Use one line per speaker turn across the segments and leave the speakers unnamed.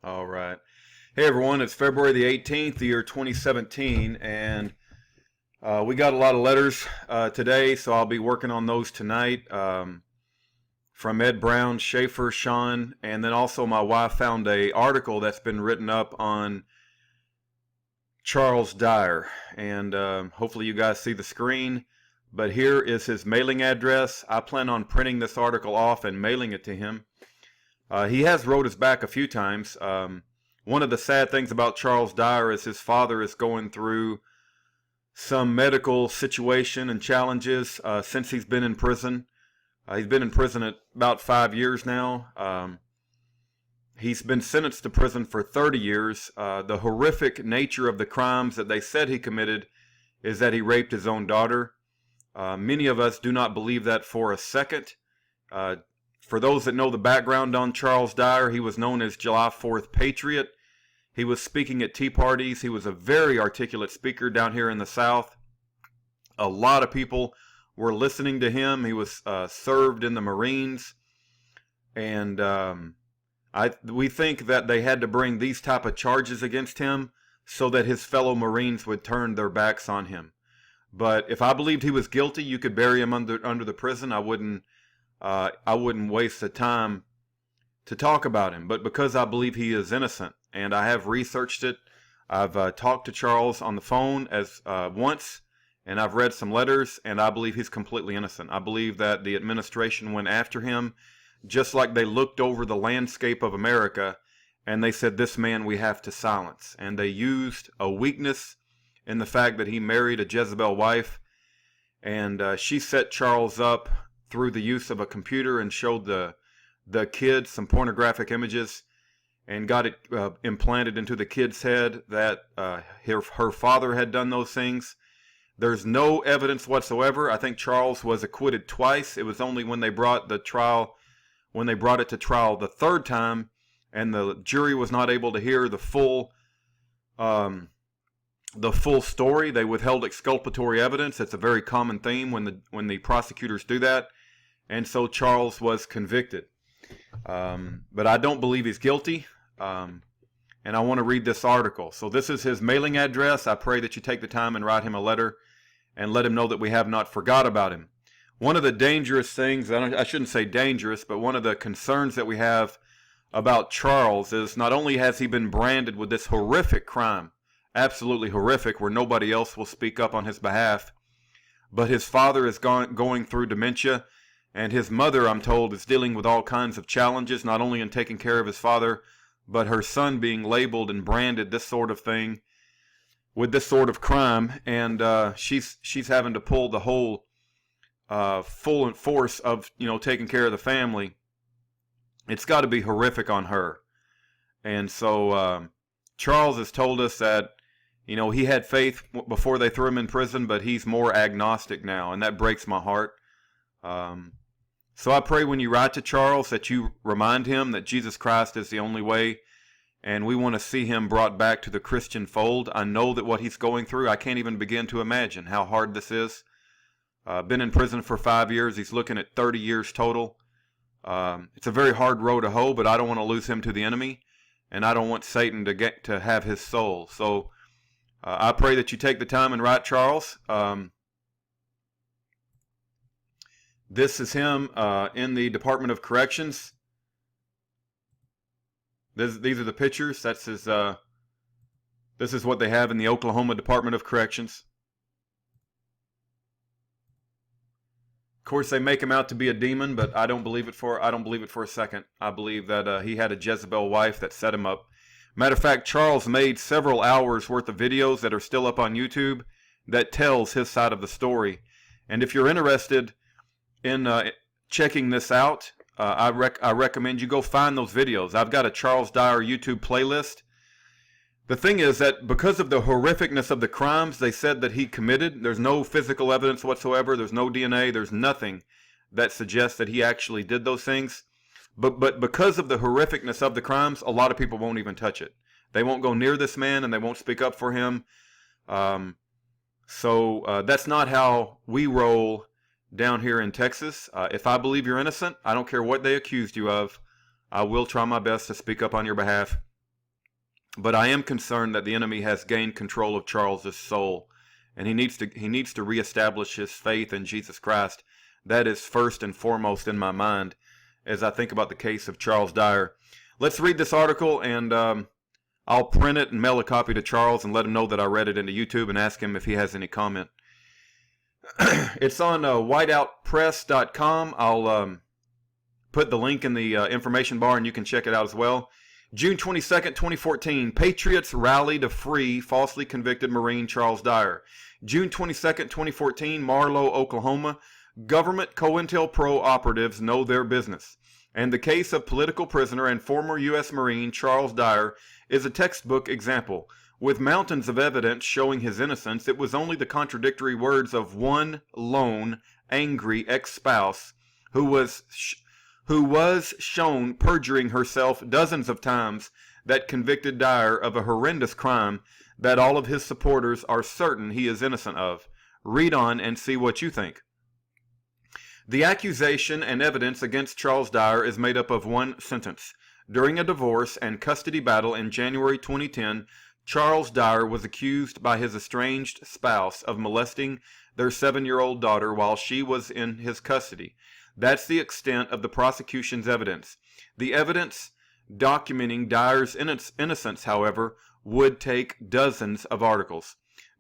All right. Hey everyone, it's February the 18th, the year 2017, and we got a lot of letters today, so I'll be working on those tonight from Ed Brown, Schaefer, Sean, and then also my wife found a article that's been written up on Charles Dyer, and hopefully you guys see the screen, but here is his mailing address. I plan on printing this article off and mailing it to him. He has wrote us back a few times. One of the sad things about Charles Dyer is his father is going through some medical situation and challenges since he's been in prison. He's been in prison at about 5 years now. He's been sentenced to prison for 30 years. The horrific nature of the crimes that they said he committed is that he raped his own daughter. Many of us do not believe that for a second. For those that know the background on Charles Dyer, he was known as July 4th Patriot. He was speaking at tea parties. He was a very articulate speaker down here in the South. A lot of people were listening to him. He was served in the Marines. And we think that they had to bring these type of charges against him so that his fellow Marines would turn their backs on him. But if I believed he was guilty, you could bury him under the prison. I wouldn't waste the time to talk about him. But because I believe he is innocent, and I have researched it, I've talked to Charles on the phone once, and I've read some letters, and I believe he's completely innocent. I believe that the administration went after him just like they looked over the landscape of America, and they said, this man we have to silence. And they used a weakness in the fact that he married a Jezebel wife, and she set Charles up through the use of a computer and showed the kid some pornographic images and got it implanted into the kid's head that her father had done those things. There's no evidence whatsoever. I think Charles was acquitted twice. It was only when they brought it to trial the third time and the jury was not able to hear the full story. They withheld exculpatory evidence. It's a very common theme when the prosecutors do that. And so Charles was convicted. But I don't believe he's guilty. And I want to read this article. So this is his mailing address. I pray that you take the time and write him a letter and let him know that we have not forgot about him. One of the dangerous things, I shouldn't say dangerous, but one of the concerns that we have about Charles is not only has he been branded with this horrific crime, absolutely horrific, where nobody else will speak up on his behalf, but his father is going through dementia, and his mother, I'm told, is dealing with all kinds of challenges, not only in taking care of his father, but her son being labeled and branded this sort of thing with this sort of crime, and she's having to pull the whole full force of taking care of the family. It's got to be horrific on her. And so Charles has told us that he had faith before they threw him in prison, but he's more agnostic now, and that breaks my heart. So I pray when you write to Charles that you remind him that Jesus Christ is the only way, and we want to see him brought back to the Christian fold. I know that what he's going through, I can't even begin to imagine how hard this is. Been in prison for 5 years. He's looking at 30 years total. It's a very hard road to hoe, but I don't want to lose him to the enemy, and I don't want Satan to have his soul. So I pray that you take the time and write Charles. This is him in the Department of Corrections. These are the pictures. That's his. This is what they have in the Oklahoma Department of Corrections. Of course, they make him out to be a demon, but I don't believe it for a second. I believe that he had a Jezebel wife that set him up. Matter of fact, Charles made several hours worth of videos that are still up on YouTube that tells his side of the story. And if you're interested in checking this out, I recommend you go find those videos. I've got a Charles Dyer YouTube playlist. The thing is that because of the horrificness of the crimes they said that he committed, there's no physical evidence whatsoever, there's no DNA, there's nothing that suggests that he actually did those things. But because of the horrificness of the crimes, a lot of people won't even touch it. They won't go near this man and they won't speak up for him. So that's not how we roll down here in Texas. If I believe you're innocent, I don't care what they accused you of. I will try my best to speak up on your behalf. But I am concerned that the enemy has gained control of Charles's soul, and he needs to reestablish his faith in Jesus Christ. That is first and foremost in my mind as I think about the case of Charles Dyer. Let's read this article, and I'll print it and mail a copy to Charles and let him know that I read it into YouTube and ask him if he has any comment. It's on whiteoutpress.com. I'll put the link in the information bar, and you can check it out as well. June 22nd, 2014, Patriots rally to free falsely convicted Marine Charles Dyer. June 22nd, 2014, Marlow, Oklahoma, government COINTELPRO operatives know their business. And the case of political prisoner and former U.S. Marine Charles Dyer is a textbook example. With mountains of evidence showing his innocence, it was only the contradictory words of one lone, angry ex-spouse who was shown perjuring herself dozens of times that convicted Dyer of a horrendous crime that all of his supporters are certain he is innocent of. Read on and see what you think. The accusation and evidence against Charles Dyer is made up of one sentence. During a divorce and custody battle in January 2010, Charles Dyer was accused by his estranged spouse of molesting their 7-year-old daughter while she was in his custody. That's the extent of the prosecution's evidence. The evidence documenting Dyer's innocence, however, would take dozens of articles.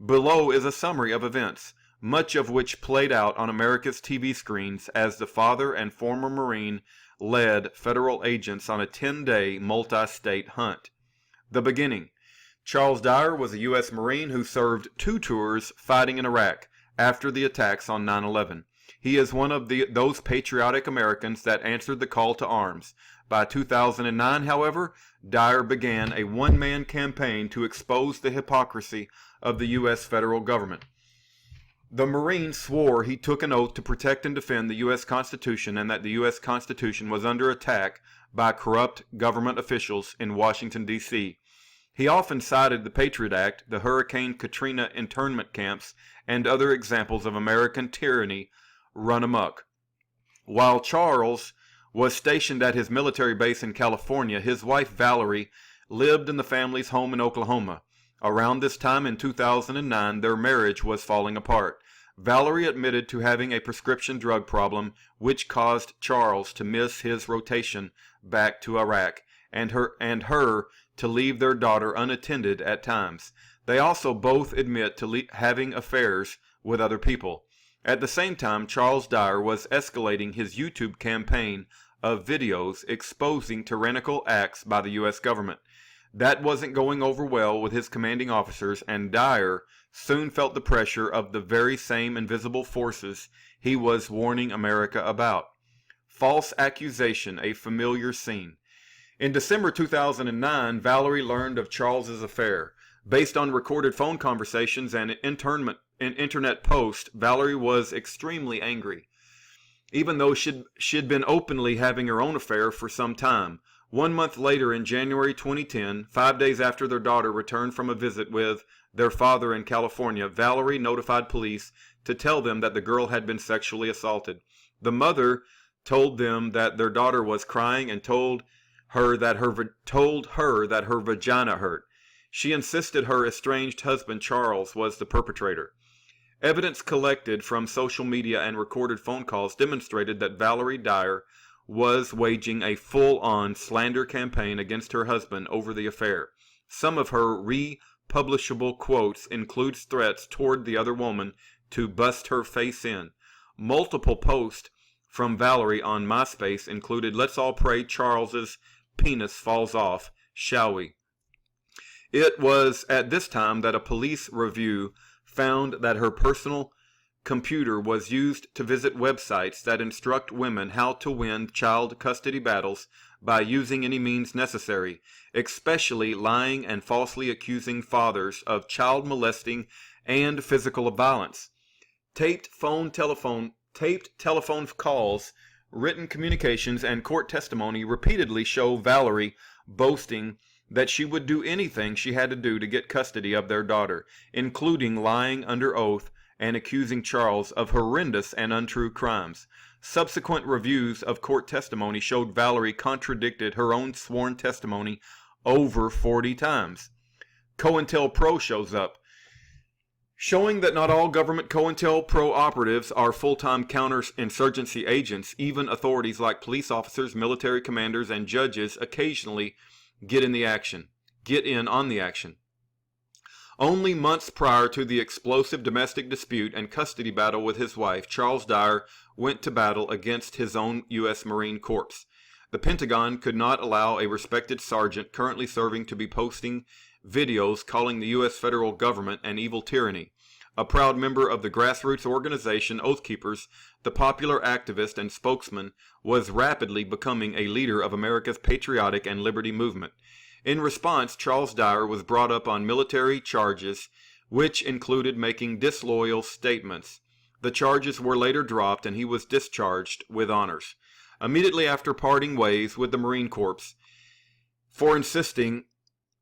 Below is a summary of events, much of which played out on America's TV screens as the father and former Marine led federal agents on a 10-day multi-state hunt. The beginning. Charles Dyer was a U.S. Marine who served 2 tours fighting in Iraq after the attacks on 9/11. He is one of those patriotic Americans that answered the call to arms. By 2009, however, Dyer began a one-man campaign to expose the hypocrisy of the U.S. federal government. The Marine swore he took an oath to protect and defend the U.S. Constitution and that the U.S. Constitution was under attack by corrupt government officials in Washington, D.C. He often cited the Patriot Act, the Hurricane Katrina internment camps, and other examples of American tyranny run amok. While Charles was stationed at his military base in California, his wife Valerie lived in the family's home in Oklahoma. Around this time in 2009, their marriage was falling apart. Valerie admitted to having a prescription drug problem, which caused Charles to miss his rotation back to Iraq, and her to leave their daughter unattended at times. They also both admit to having affairs with other people. At the same time, Charles Dyer was escalating his YouTube campaign of videos exposing tyrannical acts by the U.S. government. That wasn't going over well with his commanding officers, and Dyer soon felt the pressure of the very same invisible forces he was warning America about. False accusation, a familiar scene. In December 2009, Valerie learned of Charles's affair. Based on recorded phone conversations and internet posts, Valerie was extremely angry, even though she'd been openly having her own affair for some time. 1 month later, in January 2010, 5 days after their daughter returned from a visit with their father in California, Valerie notified police to tell them that the girl had been sexually assaulted. The mother told them that their daughter was crying and told her that her vagina hurt. She insisted her estranged husband Charles was the perpetrator. Evidence collected from social media and recorded phone calls demonstrated that Valerie Dyer was waging a full-on slander campaign against her husband over the affair. Some of her republishable quotes includes threats toward the other woman to bust her face in. Multiple posts from Valerie on MySpace included, "Let's all pray Charles's penis falls off, shall we?" It was at this time that a police review found that her personal computer was used to visit websites that instruct women how to win child custody battles by using any means necessary, especially lying and falsely accusing fathers of child molesting and physical violence. Taped telephone calls, written communications, and court testimony repeatedly show Valerie boasting that she would do anything she had to do to get custody of their daughter, including lying under oath and accusing Charles of horrendous and untrue crimes. Subsequent reviews of court testimony showed Valerie contradicted her own sworn testimony over 40 times. COINTELPRO shows up, showing that not all government COINTELPRO operatives are full-time counterinsurgency agents. Even authorities like police officers, military commanders, and judges occasionally get in on the action. Only months prior to the explosive domestic dispute and custody battle with his wife, Charles Dyer went to battle against his own U.S. Marine Corps. The Pentagon could not allow a respected sergeant currently serving to be posting videos calling the U.S. federal government an evil tyranny. A proud member of the grassroots organization Oath Keepers, the popular activist and spokesman was rapidly becoming a leader of America's patriotic and liberty movement. In response, Charles Dyer was brought up on military charges, which included making disloyal statements. The charges were later dropped and he was discharged with honors. Immediately after parting ways with the Marine Corps for insisting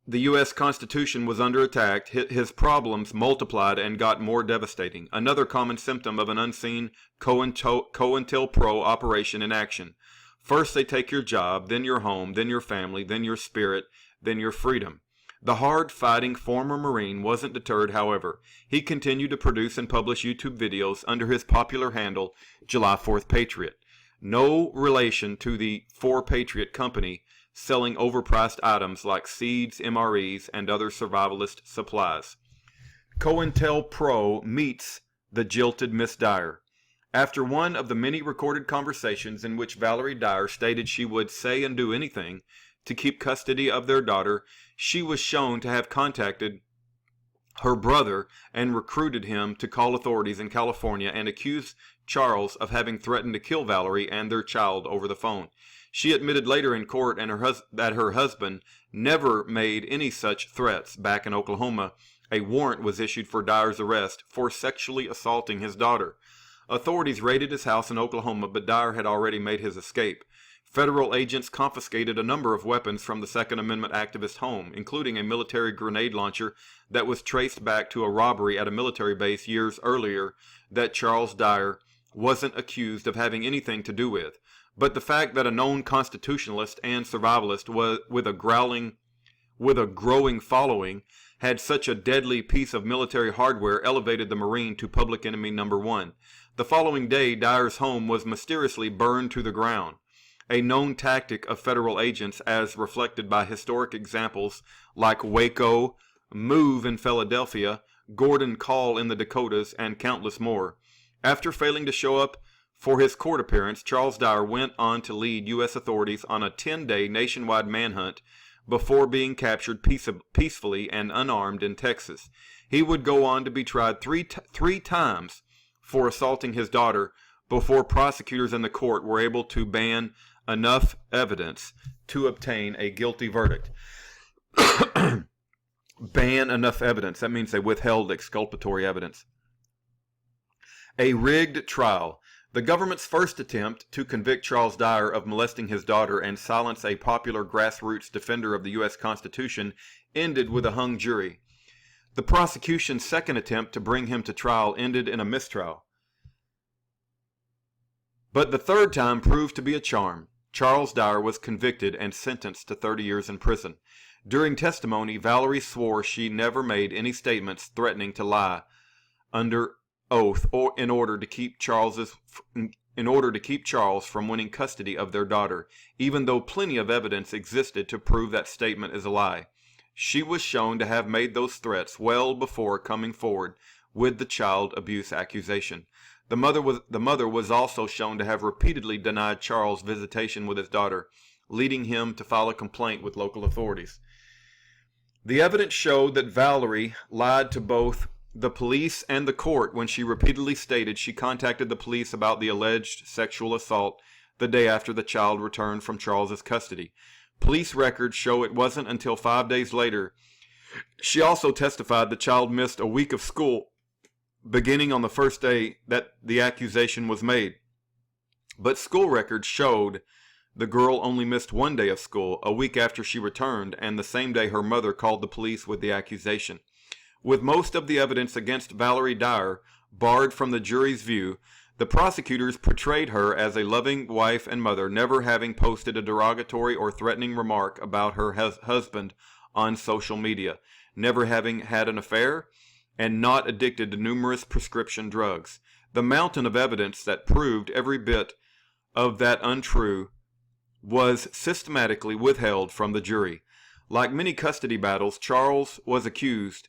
the U.S. Constitution was under attack, his problems multiplied and got more devastating. Another common symptom of an unseen COINTELPRO operation in action. First they take your job, then your home, then your family, then your spirit, then your freedom. The hard-fighting former Marine wasn't deterred, however. He continued to produce and publish YouTube videos under his popular handle, July 4th Patriot. No relation to the 4 Patriot Company, selling overpriced items like seeds, MREs, and other survivalist supplies. COINTELPRO meets the jilted Miss Dyer. After one of the many recorded conversations in which Valerie Dyer stated she would say and do anything to keep custody of their daughter, she was shown to have contacted her brother and recruited him to call authorities in California and accuse Charles of having threatened to kill Valerie and their child over the phone. She admitted later in court that her husband never made any such threats. Back in Oklahoma, a warrant was issued for Dyer's arrest for sexually assaulting his daughter. Authorities raided his house in Oklahoma, but Dyer had already made his escape. Federal agents confiscated a number of weapons from the Second Amendment activist home, including a military grenade launcher that was traced back to a robbery at a military base years earlier that Charles Dyer wasn't accused of having anything to do with. But the fact that a known constitutionalist and survivalist was with a growing following had such a deadly piece of military hardware elevated the Marine to public enemy number 1. The following day, Dyer's home was mysteriously burned to the ground. A known tactic of federal agents as reflected by historic examples like Waco, Move in Philadelphia, Gordon Call in the Dakotas, and countless more. After failing to show up for his court appearance, Charles Dyer went on to lead U.S. authorities on a 10-day nationwide manhunt before being captured peacefully and unarmed in Texas. He would go on to be tried three times for assaulting his daughter before prosecutors in the court were able to ban enough evidence to obtain a guilty verdict. Ban enough evidence. That means they withheld exculpatory evidence. A rigged trial. The government's first attempt to convict Charles Dyer of molesting his daughter and silence a popular grassroots defender of the U.S. Constitution ended with a hung jury. The prosecution's second attempt to bring him to trial ended in a mistrial. But the third time proved to be a charm. Charles Dyer was convicted and sentenced to 30 years in prison. During testimony, Valerie swore she never made any statements threatening to lie under oath or in order to keep Charles from winning custody of their daughter, even though plenty of evidence existed to prove that statement is a lie. She was shown to have made those threats well before coming forward with the child abuse accusation. The mother was also shown to have repeatedly denied Charles visitation with his daughter, leading him to file a complaint with local authorities. The evidence showed that Valerie lied to both the police and the court when she repeatedly stated she contacted the police about the alleged sexual assault the day after the child returned from Charles's custody. Police records show it wasn't until 5 days later. She also testified the child missed a week of school beginning on the first day that the accusation was made. But school records showed the girl only missed 1 day of school, a week after she returned, and the same day her mother called the police with the accusation. With most of the evidence against Valerie Dyer barred from the jury's view, The prosecutors portrayed her as a loving wife and mother, never having posted a derogatory or threatening remark about her husband on social media, never having had an affair, and not addicted to numerous prescription drugs. The mountain of evidence that proved every bit of that untrue was systematically withheld from the jury. Like many custody battles, Charles was accused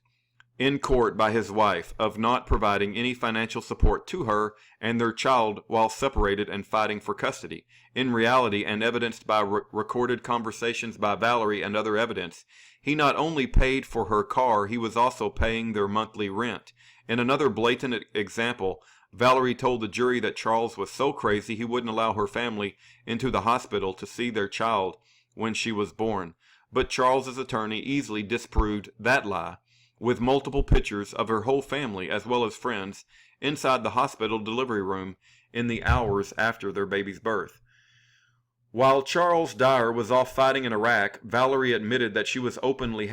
in court by his wife of not providing any financial support to her and their child while separated and fighting for custody. In reality, and evidenced by recorded conversations by Valerie and other evidence, he not only paid for her car, he was also paying their monthly rent. In another blatant example, Valerie told the jury that Charles was so crazy he wouldn't allow her family into the hospital to see their child when she was born. But Charles's attorney easily disproved that lie, with multiple pictures of her whole family as well as friends inside the hospital delivery room in the hours after their baby's birth. While Charles Dyer was off fighting in Iraq, Valerie admitted that she was openly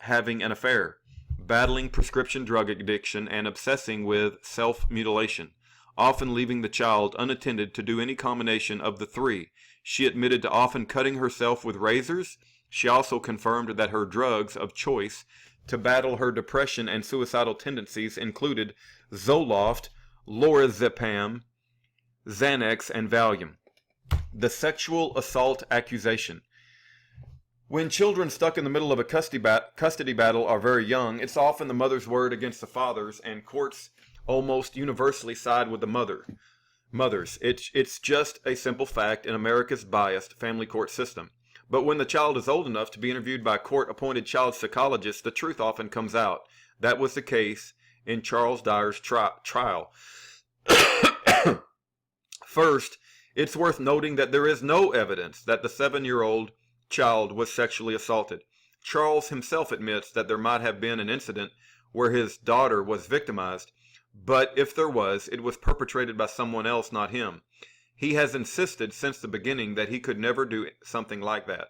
having an affair, battling prescription drug addiction and obsessing with self-mutilation, often leaving the child unattended to do any combination of the three. She admitted to often cutting herself with razors. She also confirmed that her drugs of choice to battle her depression and suicidal tendencies included Zoloft, lorazepam, Xanax, and Valium. The sexual assault accusation. When children stuck in the middle of a custody battle are very young, it's often the mother's word against the father's, and courts almost universally side with the mothers. It's just a simple fact in America's biased family court system. But when the child is old enough to be interviewed by court-appointed child psychologists, the truth often comes out. That was the case in Charles Dyer's trial. First, it's worth noting that there is no evidence that the 7-year-old child was sexually assaulted. Charles himself admits that there might have been an incident where his daughter was victimized, but if there was, it was perpetrated by someone else, not him. He has insisted since the beginning that he could never do something like that.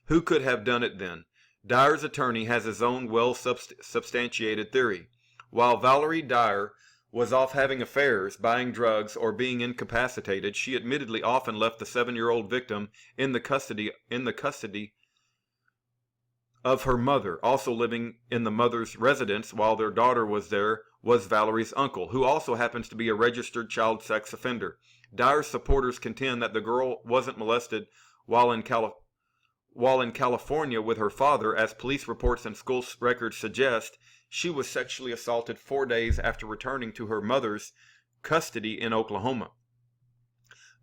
Who could have done it then? Dyer's attorney has his own well-substantiated theory. While Valerie Dyer was off having affairs, buying drugs, or being incapacitated, she admittedly often left the 7-year-old victim in the custody of her mother. Also living in the mother's residence while their daughter was there was Valerie's uncle, who also happens to be a registered child sex offender. Dyer's supporters contend that the girl wasn't molested while in California with her father, as police reports and school records suggest. She was sexually assaulted 4 days after returning to her mother's custody in Oklahoma.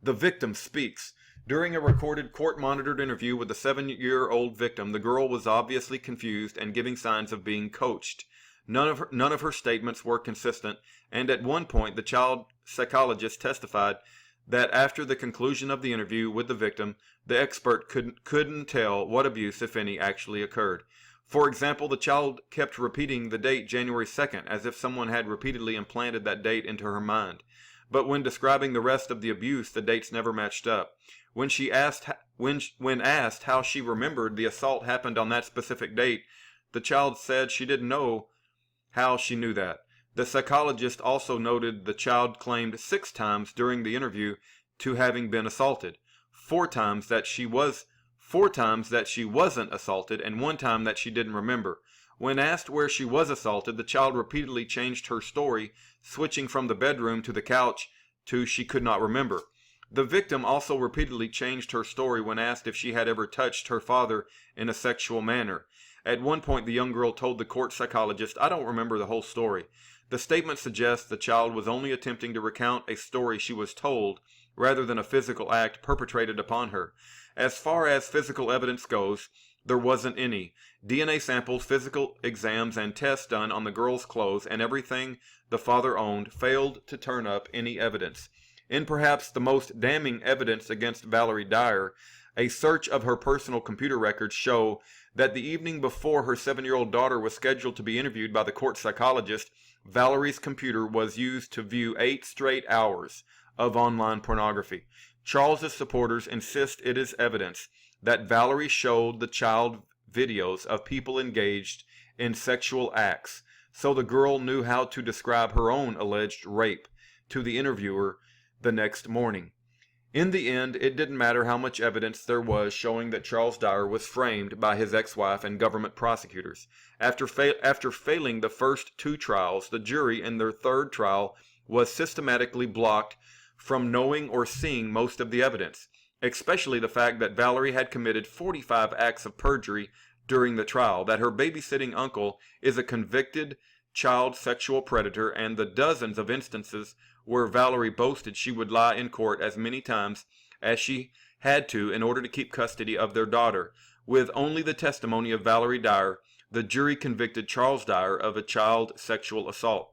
The victim speaks. During a recorded court-monitored interview with the 7-year-old victim, the girl was obviously confused and giving signs of being coached. None of her statements were consistent, and at one point the child psychologist testified that after the conclusion of the interview with the victim, the expert couldn't tell what abuse, if any, actually occurred. For example, the child kept repeating the date January 2nd, as if someone had repeatedly implanted that date into her mind. But when describing the rest of the abuse, the dates never matched up. When asked how she remembered the assault happened on that specific date, the child said she didn't know how she knew that. The psychologist also noted the child claimed 6 times during the interview to having been assaulted, 4 times that she wasn't assaulted, and 1 time that she didn't remember. When asked where she was assaulted, the child repeatedly changed her story, switching from the bedroom to the couch to she could not remember. The victim also repeatedly changed her story when asked if she had ever touched her father in a sexual manner. At one point, the young girl told the court psychologist, "I don't remember the whole story." The statement suggests the child was only attempting to recount a story she was told, rather than a physical act perpetrated upon her. As far as physical evidence goes, there wasn't any. DNA samples, physical exams, and tests done on the girl's clothes and everything the father owned failed to turn up any evidence. In perhaps the most damning evidence against Valerie Dyer, a search of her personal computer records show that the evening before her 7-year-old daughter was scheduled to be interviewed by the court psychologist, Valerie's computer was used to view 8 straight hours of online pornography. Charles's supporters insist it is evidence that Valerie showed the child videos of people engaged in sexual acts, so the girl knew how to describe her own alleged rape. to the interviewer the next morning. In the end, it didn't matter how much evidence there was showing that Charles Dyer was framed by his ex-wife and government prosecutors. After failing the first 2 trials, the jury in their 3rd trial was systematically blocked from knowing or seeing most of the evidence, especially the fact that Valerie had committed 45 acts of perjury during the trial, that her babysitting uncle is a convicted child sexual predator, and the dozens of instances where Valerie boasted she would lie in court as many times as she had to in order to keep custody of their daughter. With only the testimony of Valerie Dyer, the jury convicted Charles Dyer of a child sexual assault.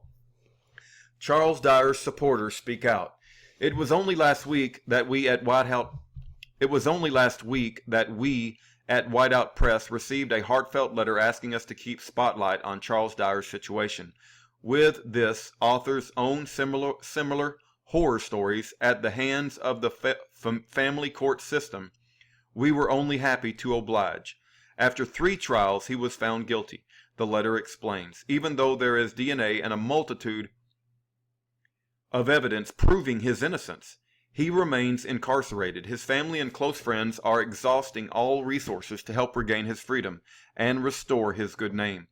Charles Dyer's supporters speak out. It was only last week that we at Whiteout Press received a heartfelt letter asking us to keep spotlight on Charles Dyer's situation. With this author's own similar horror stories at the hands of the family court system, we were only happy to oblige. After 3 trials, he was found guilty, the letter explains, even though there is DNA and a multitude of evidence proving his innocence. He remains incarcerated. His family and close friends are exhausting all resources to help regain his freedom and restore his good name.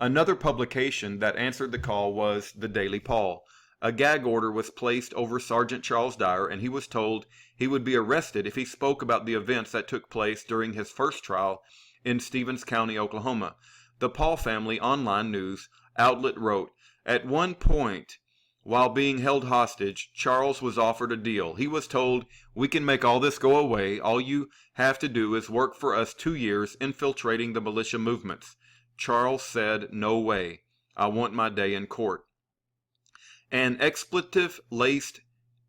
Another publication that answered the call was the Daily Paul. A gag order was placed over Sergeant Charles Dyer, and he was told he would be arrested if he spoke about the events that took place during his first trial in Stevens County, Oklahoma. The Paul family online news outlet wrote, "At one point, while being held hostage, Charles was offered a deal. He was told, 'We can make all this go away. All you have to do is work for us 2 years infiltrating the militia movements.' Charles said, 'No way. I want my day in court.'" An expletive-laced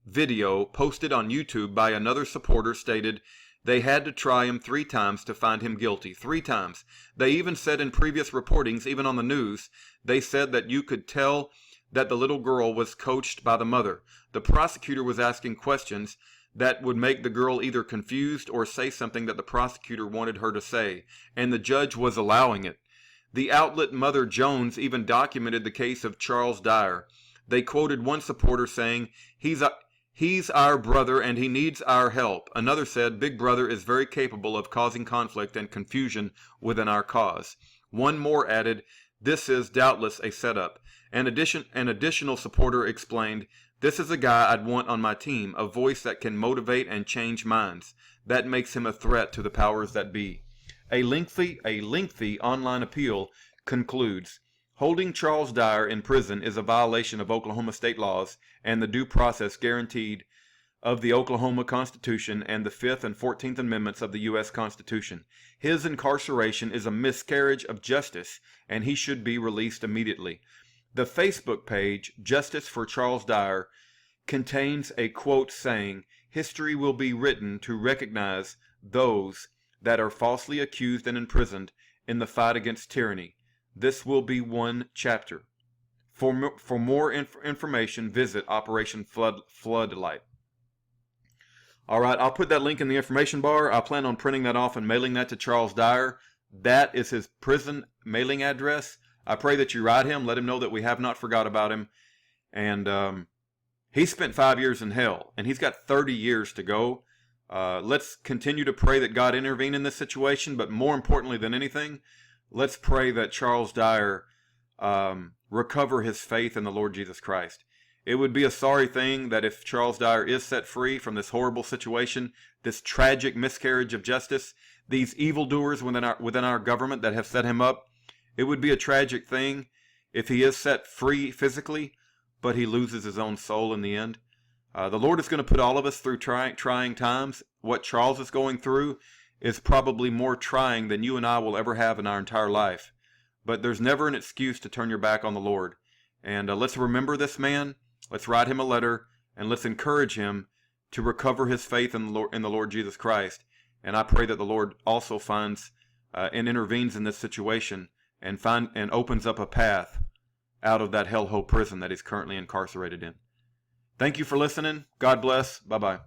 video posted on YouTube by another supporter stated they had to try him 3 times to find him guilty. 3 times. They even said in previous reportings, even on the news, they said that you could tell that the little girl was coached by the mother. The prosecutor was asking questions that would make the girl either confused or say something that the prosecutor wanted her to say, and the judge was allowing it. The outlet Mother Jones even documented the case of Charles Dyer. They quoted one supporter saying, He's our brother and he needs our help." Another said, "Big Brother is very capable of causing conflict and confusion within our cause." One more added, "This is doubtless a setup." An additional supporter explained, "This is a guy I'd want on my team, a voice that can motivate and change minds. That makes him a threat to the powers that be." A lengthy online appeal concludes, "Holding Charles Dyer in prison is a violation of Oklahoma state laws and the due process guaranteed of the Oklahoma Constitution and the 5th and 14th Amendments of the U.S. Constitution. His incarceration is a miscarriage of justice, and he should be released immediately." The Facebook page, Justice for Charles Dyer, contains a quote saying, "History will be written to recognize those that are falsely accused and imprisoned in the fight against tyranny. This will be one chapter." For more information, visit Operation Floodlight. All right, I'll put that link in the information bar. I plan on printing that off and mailing that to Charles Dyer. That is his prison mailing address. I pray that you write him, let him know that we have not forgot about him. And he spent 5 years in hell, and he's got 30 years to go. Let's continue to pray that God intervene in this situation, but more importantly than anything, let's pray that Charles Dyer recover his faith in the Lord Jesus Christ. It would be a sorry thing that if Charles Dyer is set free from this horrible situation, this tragic miscarriage of justice, these evildoers within our government that have set him up, it would be a tragic thing if he is set free physically, but he loses his own soul in the end. The Lord is going to put all of us through trying times. What Charles is going through is probably more trying than you and I will ever have in our entire life. But there's never an excuse to turn your back on the Lord. And let's remember this man. Let's write him a letter, and let's encourage him to recover his faith in the Lord Jesus Christ. And I pray that the Lord also finds and intervenes in this situation and opens up a path out of that hellhole prison that he's currently incarcerated in. Thank you for listening. God bless. Bye-bye.